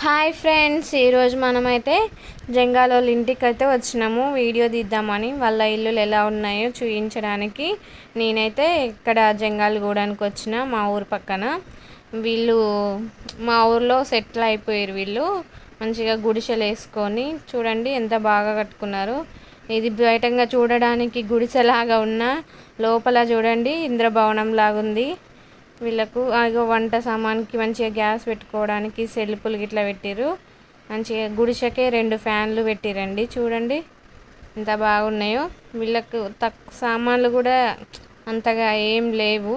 Hi friends, ఈరోజు మనమైతే జంగాలోళ్ళ ఇంటికి అయితే వచ్చినాము. వీడియో తీద్దామని వాళ్ళ ఇల్లులు ఎలా ఉన్నాయో చూపించడానికి. నేనైతే ఇక్కడ జంగాలు గూడానికి వచ్చిన, మా ఊరు పక్కన. వీళ్ళు మా ఊర్లో సెటిల్ అయిపోయారు. వీళ్ళు మంచిగా గుడిసెలు వేసుకొని చూడండి ఎంత బాగా కట్టుకున్నారు. ఇది బయటంగా చూడడానికి గుడిసెలాగా ఉన్న, లోపల చూడండి ఇంద్రభవనం లాగుంది. వీళ్ళకు వంట సామాన్కి మంచిగా గ్యాస్ పెట్టుకోవడానికి సెల్పులు గిట్లా పెట్టిర్రు. మంచిగా గుడిసెకే 2 ఫ్యాన్లు పెట్టిరండి. చూడండి ఎంత బాగున్నాయో. వీళ్ళకు సామాన్లు కూడా అంతగా ఏం లేవు.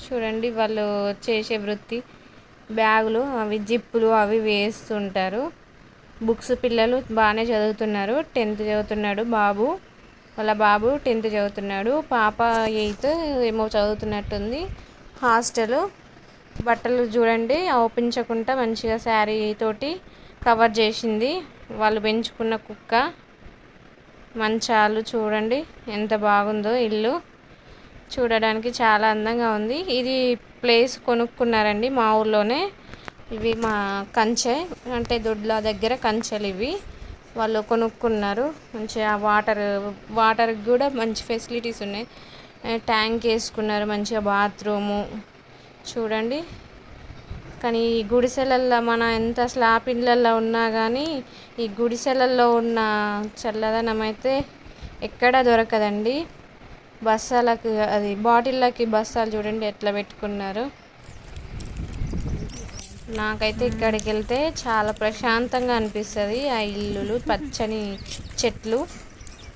చూడండి వాళ్ళు చేసే వృత్తి బ్యాగులు, అవి జిప్పులు అవి వేస్తుంటారు. బుక్స్ పిల్లలు బాగానే చదువుతున్నారు. 10th చదువుతున్నాడు బాబు. వాళ్ళ బాబు 10th చదువుతున్నాడు. పాప 8th ఏమో చదువుతున్నట్టుంది. హాస్టల్ బట్టలు చూడండి ఓపించకుండా మంచిగా శారీ తోటి కవర్ చేసింది. వాళ్ళు పెంచుకున్న కుక్క. మంచాలు చూడండి ఎంత బాగుందో. ఇల్లు చూడడానికి చాలా అందంగా ఉంది. ఇది ప్లేస్ కొనుక్కున్నారండి మా ఊర్లోనే. ఇవి మా కంచె అంటే దొడ్ల దగ్గర కంచెలు ఇవి వాళ్ళు కొనుక్కున్నారు. మంచిగా వాటర్ కూడా మంచి ఫెసిలిటీస్ ఉన్నాయి. ట్యాంక్ వేసుకున్నారు, మంచిగా బాత్రూము చూడండి. కానీ ఈ గుడిసెలల్లో మన ఎంత స్లాబ్ ఇళ్ళల్లో ఉన్నా కానీ ఈ గుడిసెలల్లో ఉన్న చల్లదనం అయితే ఎక్కడా దొరకదండి. బస్సాలకు అది బాటిళ్ళకి బస్సాలు చూడండి ఎట్లా పెట్టుకున్నారు. నాకైతే ఇక్కడికి వెళ్తే చాలా ప్రశాంతంగా అనిపిస్తుంది. ఆ ఇల్లులు, పచ్చని చెట్లు.